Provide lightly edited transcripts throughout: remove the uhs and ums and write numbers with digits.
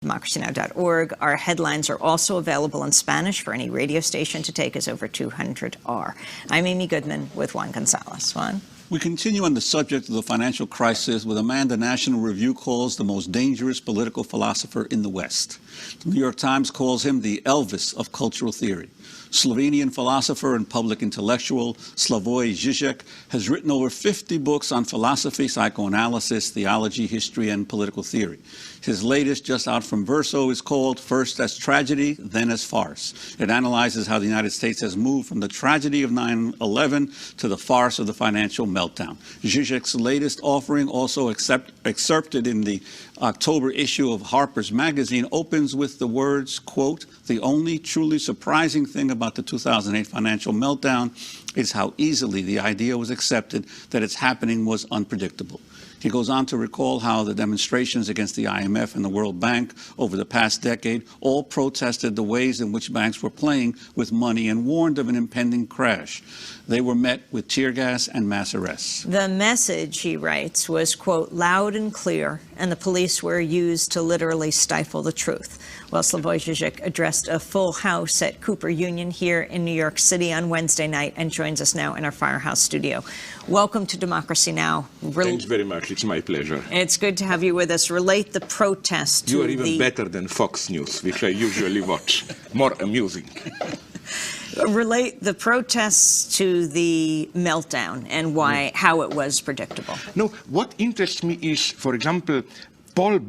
democracynow.org. Our headlines are also available in Spanish for any radio station to take us over 200R. I'm Amy Goodman with Juan Gonzalez. Juan? We continue on the subject of the financial crisis with a man the National Review calls the most dangerous political philosopher in the West. The New York Times calls him the Elvis of cultural theory. Slovenian philosopher and public intellectual Slavoj Zizek has written over 50 books on philosophy, psychoanalysis, theology, history, and political theory. His latest, just out from Verso, is called First as Tragedy, Then as Farce. It analyzes how the United States has moved from the tragedy of 9/11 to the farce of the financial meltdown. Zizek's latest offering, also excerpted in the October issue of Harper's Magazine, opens with the words, quote, "The only truly surprising thing about the 2008 financial meltdown is how easily the idea was accepted that its happening was unpredictable." He goes on to recall how the demonstrations against the IMF and the World Bank over the past decade all protested the ways in which banks were playing with money and warned of an impending crash. They were met with tear gas and mass arrests. The message, he writes, was, quote, loud and clear, and the police were used to literally stifle the truth. Well, Slavoj Zizek addressed a full house at Cooper Union here in New York City on Wednesday night and joins us now in our Firehouse studio. Welcome to Democracy Now! Thanks very much. It's my pleasure. It's good to have you with us. Relate the protest to You are even better than Fox News, which I usually watch. More amusing. Relate the protests to the meltdown and why, how it was predictable. No, what interests me is, for example, Paul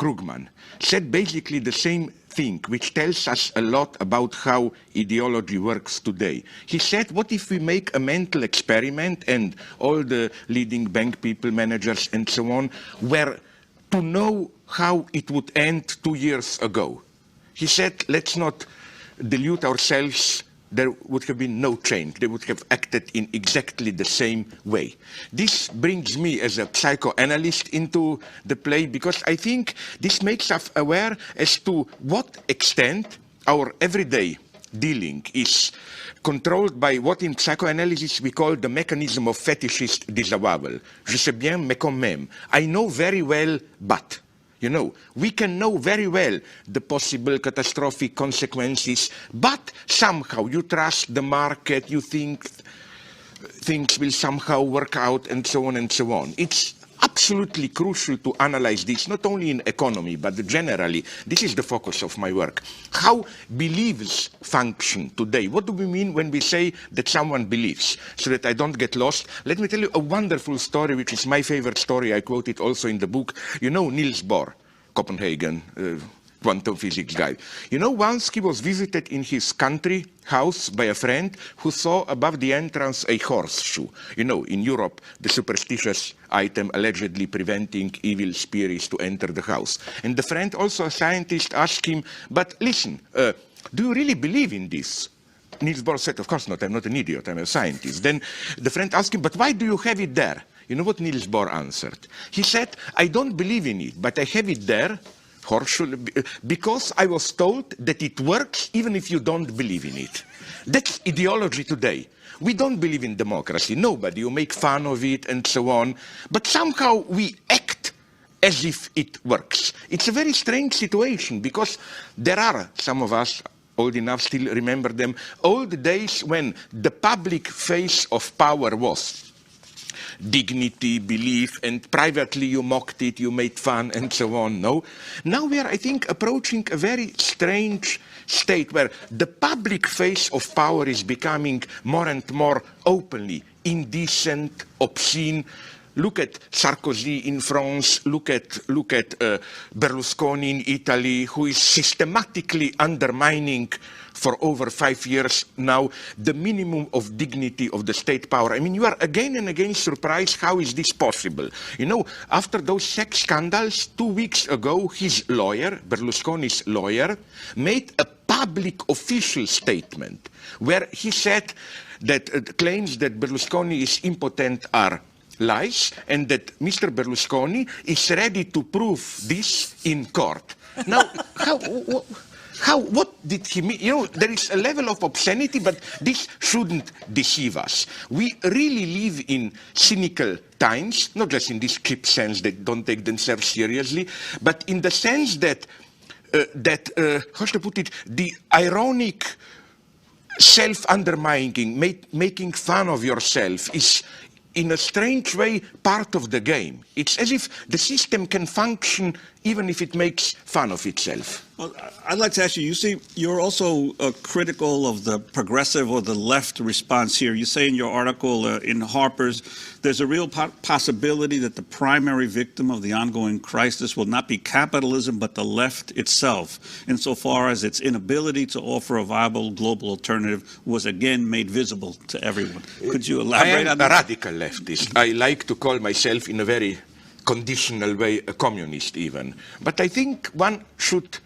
Krugman said basically the same thing, which tells us a lot about how ideology works today. He said, what if we make a mental experiment and all the leading bank people, managers and so on, were to know how it would end 2 years ago? He said, let's not delude ourselves. There would have been no change. They would have acted in exactly the same way. This brings me as a psychoanalyst into the play because I think this makes us aware as to what extent our everyday dealing is controlled by what in psychoanalysis we call the mechanism of fetishist disavowal. Je sais bien, mais quand même. I know very well, but. You know, we can know very well the possible catastrophic consequences, but somehow you trust the market, you think things will somehow work out, and so on and so on. It's absolutely crucial to analyze this, not only in economy, but generally. This is the focus of my work. How beliefs function today. What do we mean when we say that someone believes? So that I don't get lost, let me tell you a wonderful story, which is my favorite story. I quote it also in the book. You know Niels Bohr, Copenhagen, quantum physics guy. You know, once he was visited in his country house by a friend who saw above the entrance a horseshoe. You know, in Europe, the superstitious item allegedly preventing evil spirits to enter the house. And the friend, also a scientist, asked him, but listen, do you really believe in this? Niels Bohr said, of course not, I'm not an idiot, I'm a scientist. Then the friend asked him, but why do you have it there? You know what Niels Bohr answered? He said, I don't believe in it, but I have it there, horseshoe, because I was told that it works even if you don't believe in it. That's ideology today. We don't believe in democracy, nobody. You make fun of it and so on, but somehow we act as if it works. It's a very strange situation because there are some of us old enough still remember them, old days when the public face of power was dignity, belief, and privately you mocked it, you made fun, and so on. No. Now we are, I think, approaching a very strange state where the public face of power is becoming more and more openly indecent, obscene. Look at Sarkozy in France, look at Berlusconi in Italy, who is systematically undermining for over 5 years now the minimum of dignity of the state power. I mean, you are again and again surprised, how is this possible? You know, after those sex scandals, 2 weeks ago, his lawyer, Berlusconi's lawyer, made a public official statement where he said that claims that Berlusconi is impotent are lies, and that Mr. Berlusconi is ready to prove this in court. Now, what did he mean? You know, there is a level of obscenity, but this shouldn't deceive us. We really live in cynical times, not just in this cheap sense that don't take themselves seriously, but in the sense that, how should I put it, the ironic self-undermining, making fun of yourself is, in a strange way, part of the game. It's as if the system can function even if it makes fun of itself. Well, I'd like to ask you, you're also critical of the progressive or the left response here. You say in your article in Harper's, there's a real possibility that the primary victim of the ongoing crisis will not be capitalism, but the left itself, insofar as its inability to offer a viable global alternative was again made visible to everyone. Could you elaborate on that? I am a radical leftist. I like to call myself, in a very conditional way, a communist even. But I think one should,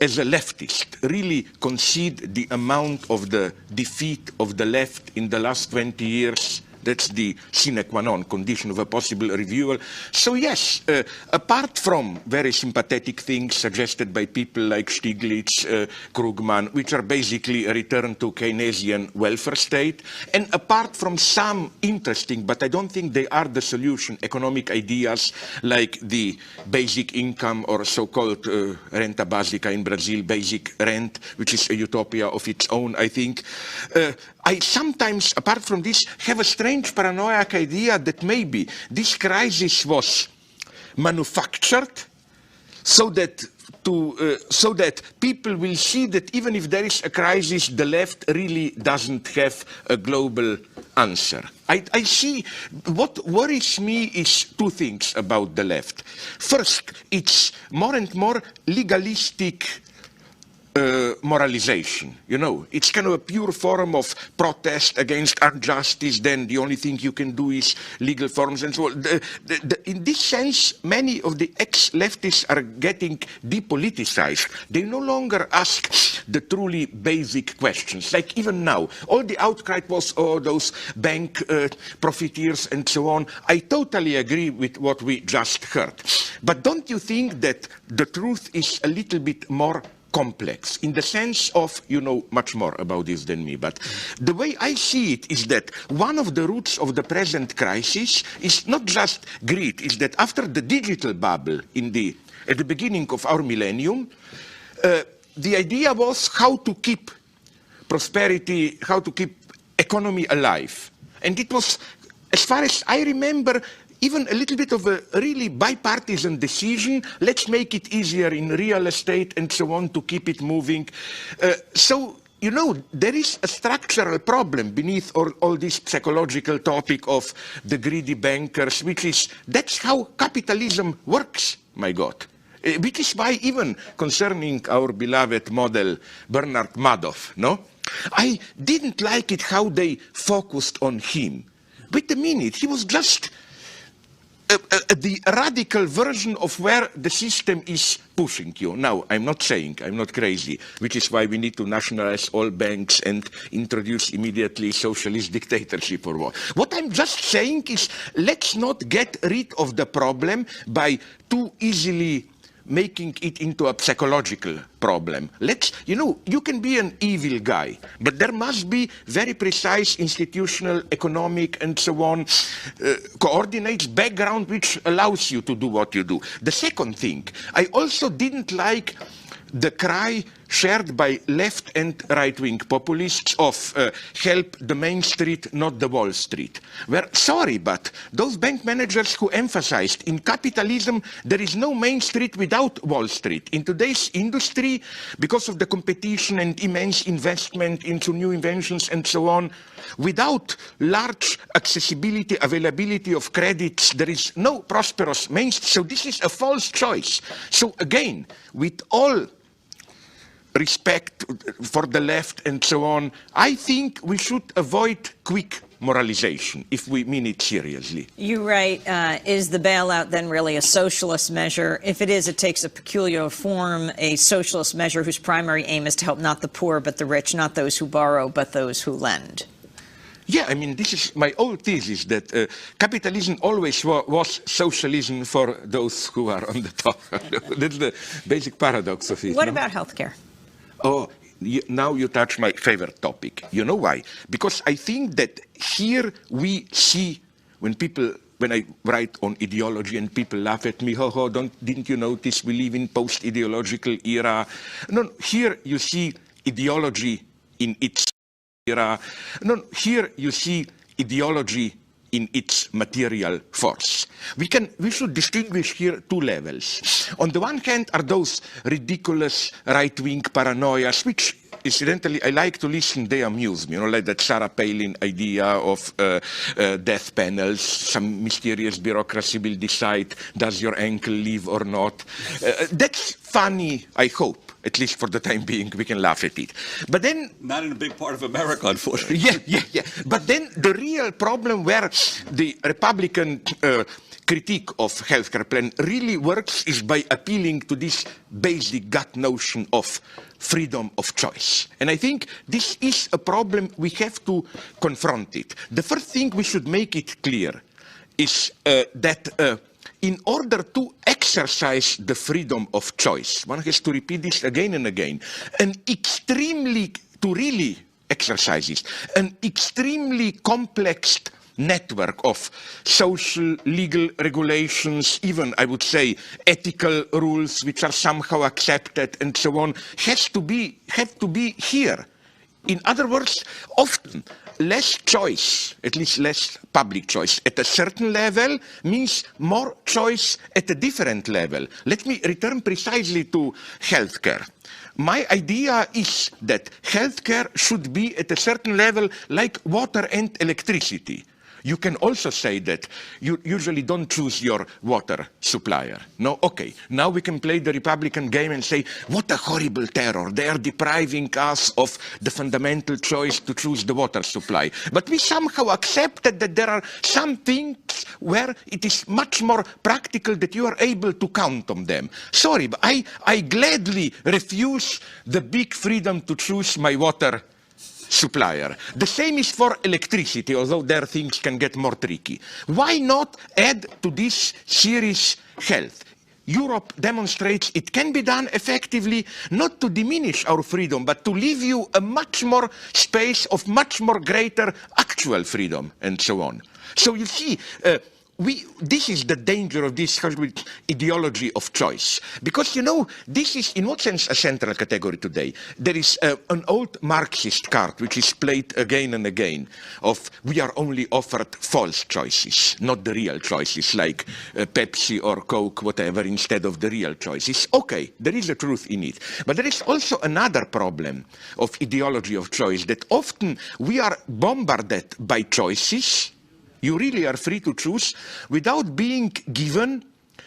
as a leftist, really concede the amount of the defeat of the left in the last 20 years. That's the sine qua non condition of a possible reviewal. So yes, apart from very sympathetic things suggested by people like Stiglitz, Krugman, which are basically a return to Keynesian welfare state, and apart from some interesting, but I don't think they are the solution, economic ideas like the basic income or so-called renta básica in Brazil, basic rent, which is a utopia of its own, I think. I sometimes, apart from this, have a strange paranoid idea that maybe this crisis was manufactured so that people will see that even if there is a crisis, the left really doesn't have a global answer. I see, what worries me is two things about the left. First, it's more and more legalistic moralization, you know. It's kind of a pure form of protest against injustice. Then the only thing you can do is legal forms and so on. In this sense, many of the ex-leftists are getting depoliticized. They no longer ask the truly basic questions. Like even now, all the outcry was, oh, those bank profiteers and so on. I totally agree with what we just heard. But don't you think that the truth is a little bit more complex, in the sense of, you know much more about this than me, but the way I see it is that one of the roots of the present crisis is not just greed, is that after the digital bubble at the beginning of our millennium, the idea was how to keep prosperity, how to keep economy alive. And it was, as far as I remember, even a little bit of a really bipartisan decision. Let's make it easier in real estate and so on to keep it moving. So, you know, there is a structural problem beneath all this psychological topic of the greedy bankers, which is, that's how capitalism works, my God. Which is why even concerning our beloved model, Bernard Madoff, no? I didn't like it how they focused on him. Wait a minute, he was just the radical version of where the system is pushing you. Now, I'm not saying, I'm not crazy, which is why we need to nationalize all banks and introduce immediately socialist dictatorship or what. What I'm just saying is, let's not get rid of the problem by too easily making it into a psychological problem. You know, you can be an evil guy, but there must be very precise institutional, economic, and so on, coordinates, background, which allows you to do what you do. The second thing, I also didn't like the cry shared by left and right-wing populists of help the Main Street, not the Wall Street. Where, sorry, but those bank managers who emphasized in capitalism there is no Main Street without Wall Street. In today's industry, because of the competition and immense investment into new inventions and so on, without large accessibility, availability of credits, there is no prosperous Main Street. So this is a false choice. So again, with all respect for the left and so on, I think we should avoid quick moralization if we mean it seriously. You write, is the bailout then really a socialist measure? If it is, it takes a peculiar form, a socialist measure whose primary aim is to help not the poor but the rich, not those who borrow but those who lend. Yeah, I mean, this is my old thesis, that capitalism always was socialism for those who are on the top. That's the basic paradox of it. What about healthcare? Oh, now you touch my favorite topic. You know why? Because I think that here we see when I write on ideology and people laugh at me, didn't you notice we live in post-ideological era? No, here you see ideology in its era. No, here you see ideology in its material force. We should distinguish here two levels. On the one hand are those ridiculous right-wing paranoias, which incidentally I like to listen, they amuse me, like that Sarah Palin idea of death panels, some mysterious bureaucracy will decide, does your ankle live or not? That's funny, I hope. At least for the time being, we can laugh at it. But then... Not in a big part of America, unfortunately. Yeah. But then the real problem where the Republican critique of healthcare plan really works is by appealing to this basic gut notion of freedom of choice. And I think this is a problem we have to confront it. The first thing we should make it clear is that in order to exercise the freedom of choice, one has to repeat this again and again, to really exercise it, an extremely complex network of social, legal regulations, even, I would say, ethical rules which are somehow accepted and so on, have to be here. In other words, often less choice, at least less public choice, at a certain level means more choice at a different level. Let me return precisely to healthcare. My idea is that healthcare should be at a certain level like water and electricity. You can also say that you usually don't choose your water supplier. No? Okay. Now we can play the Republican game and say, what a horrible terror. They are depriving us of the fundamental choice to choose the water supply. But we somehow accepted that there are some things where it is much more practical that you are able to count on them. Sorry, but I gladly refuse the big freedom to choose my water supplier. The same is for electricity, although there things can get more tricky. Why not add to this series health? Europe demonstrates it can be done effectively, not to diminish our freedom, but to leave you a much more space of much more greater actual freedom, and so on. So you see, this is the danger of this ideology of choice. Because, this is in what sense a central category today. There is an old Marxist card which is played again and again of we are only offered false choices, not the real choices like Pepsi or Coke, whatever, instead of the real choices. Okay, there is a truth in it. But there is also another problem of ideology of choice, that often we are bombarded by choices. You really are free to choose without being given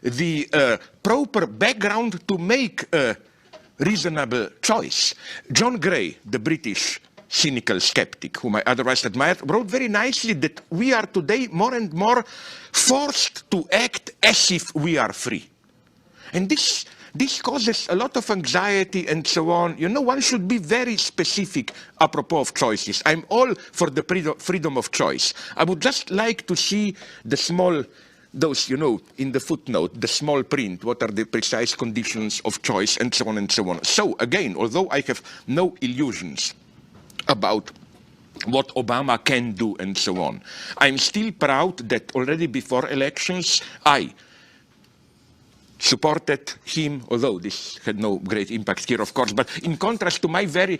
the proper background to make a reasonable choice. John Gray, the British cynical skeptic, whom I otherwise admired, wrote very nicely that we are today more and more forced to act as if we are free. And this causes a lot of anxiety and so on. One should be very specific apropos of choices. I'm all for the freedom of choice. I would just like to see the small, in the footnote, the small print, what are the precise conditions of choice, and so on and so on. So again, although I have no illusions about what Obama can do and so on, I'm still proud that already before elections, I supported him, although this had no great impact here, of course, but in contrast to my very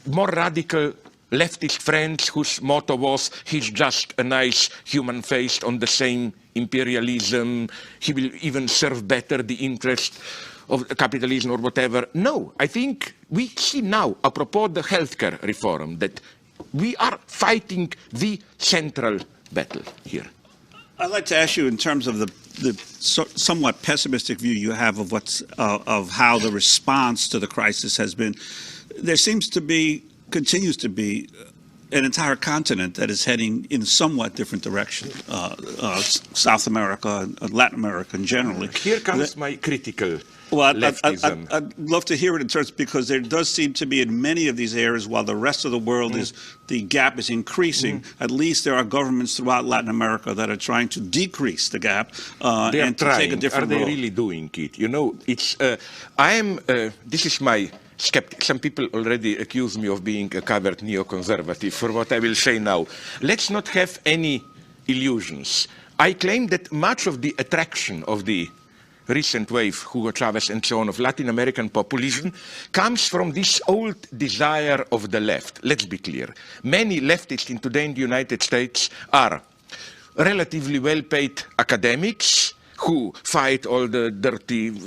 more radical leftist friends whose motto was, he's just a nice human face on the same imperialism, he will even serve better the interest of capitalism or whatever. No, I think we see now, apropos the healthcare reform, that we are fighting the central battle here. I'd like to ask you, in terms of the somewhat pessimistic view you have of of how the response to the crisis has been, there continues to be an entire continent that is heading in a somewhat different direction. South America, Latin America, generally. Here comes my critical. Well, I'd love to hear it in terms, because there does seem to be in many of these areas, while the rest of the world the gap is increasing, at least there are governments throughout Latin America that are trying to decrease the gap and to take a different road. Are they really doing it? This is my skeptic. Some people already accuse me of being a covert neoconservative for what I will say now. Let's not have any illusions. I claim that much of the attraction of the recent wave, Hugo Chavez and so on, of Latin American populism comes from this old desire of the left. Let's be clear. Many leftists in today in the United States are relatively well-paid academics who fight all the dirty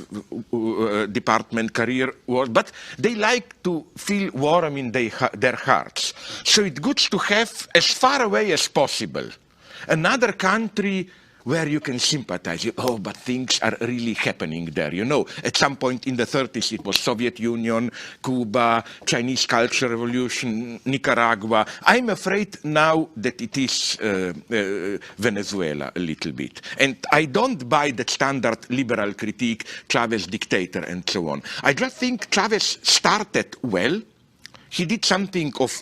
department career wars, but they like to feel warm in their hearts. So it's good to have, as far away as possible, another country where you can sympathize. Oh, but things are really happening there. You know, at some point in the 30s, it was Soviet Union, Cuba, Chinese Cultural Revolution, Nicaragua. I'm afraid now that it is Venezuela a little bit. And I don't buy that standard liberal critique, Chavez dictator and so on. I just think Chavez started well. He did something of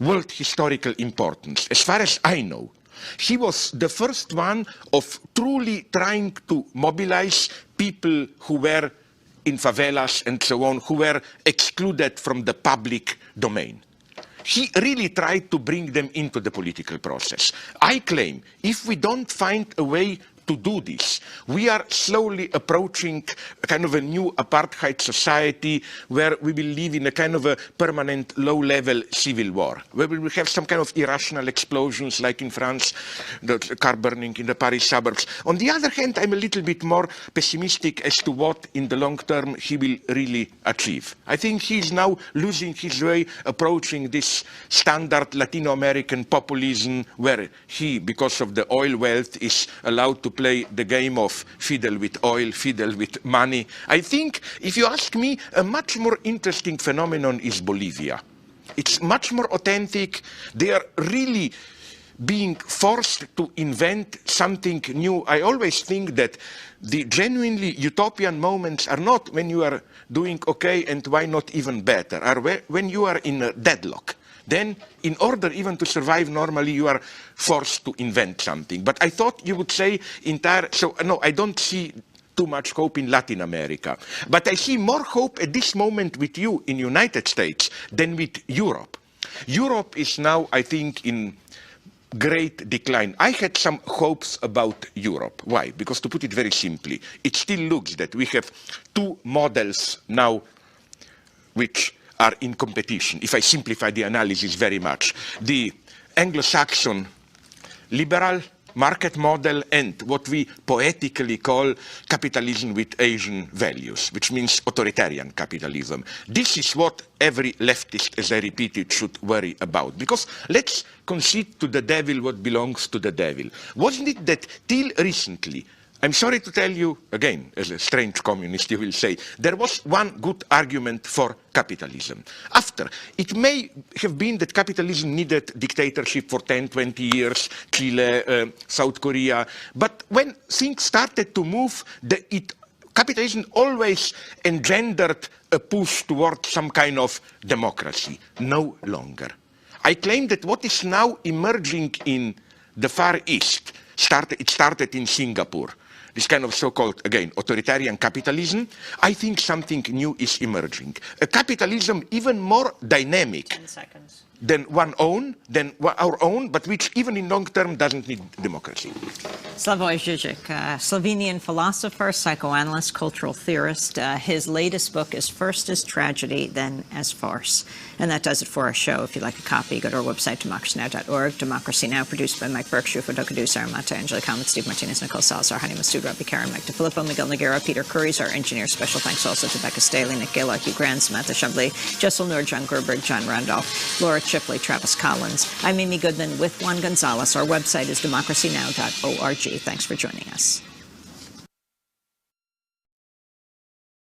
world historical importance, as far as I know. He was the first one of truly trying to mobilize people who were in favelas and so on, who were excluded from the public domain. He really tried to bring them into the political process. I claim, if we don't find a way to do this, we are slowly approaching a kind of a new apartheid society where we will live in a kind of a permanent low-level civil war, where we will have some kind of irrational explosions like in France, the car burning in the Paris suburbs. On the other hand, I'm a little bit more pessimistic as to what in the long term he will really achieve. I think he's now losing his way, approaching this standard Latino American populism where he, because of the oil wealth, is allowed to play the game of fiddle with oil, fiddle with money. I think, if you ask me, a much more interesting phenomenon is Bolivia. It's much more authentic. They are really being forced to invent something new. I always think that the genuinely utopian moments are not when you are doing okay and why not even better, are when you are in a deadlock. Then, in order even to survive normally, you are forced to invent something. But I thought you would say so no, I don't see too much hope in Latin America. But I see more hope at this moment with you in the United States than with Europe. Europe is now, I think, in great decline. I had some hopes about Europe. Why? Because, to put it very simply, it still looks that we have two models now which are in competition, if I simplify the analysis very much. The Anglo-Saxon liberal market model and what we poetically call capitalism with Asian values, which means authoritarian capitalism. This is what every leftist, as I repeated, should worry about. Because let's concede to the devil what belongs to the devil. Wasn't it that till recently, I'm sorry to tell you, again, as a strange communist, you will say, there was one good argument for capitalism. After, it may have been that capitalism needed dictatorship for 10, 20 years, Chile, South Korea, but when things started to move, capitalism always engendered a push towards some kind of democracy. No longer. I claim that what is now emerging in the Far East, it started in Singapore. This kind of so-called, again, authoritarian capitalism, I think something new is emerging. A capitalism even more dynamic 10 seconds. than our own, but which even in long term doesn't need democracy. Slavoj Zizek, Slovenian philosopher, psychoanalyst, cultural theorist. His latest book is First as Tragedy, Then as Farce. And that does it for our show. If you'd like a copy, go to our website, democracynow.org. Democracy Now! Produced by Mike Berkshire, Fotoka Sarah Mata, Angela Kalman, Steve Martinez, Nicole Salazar, Heidi Masood, Robbie Karen, Mike DeFilippo, Miguel Noguera, Peter Curry's our engineer. Special thanks also to Becca Staley, Nick Gala, Hugh Grant, Samantha Shubley, Jessel Noor, John Gerberg, John Randolph, Laura Chipley, Travis Collins. I'm Amy Goodman with Juan Gonzalez. Our website is democracynow.org. Thanks for joining us.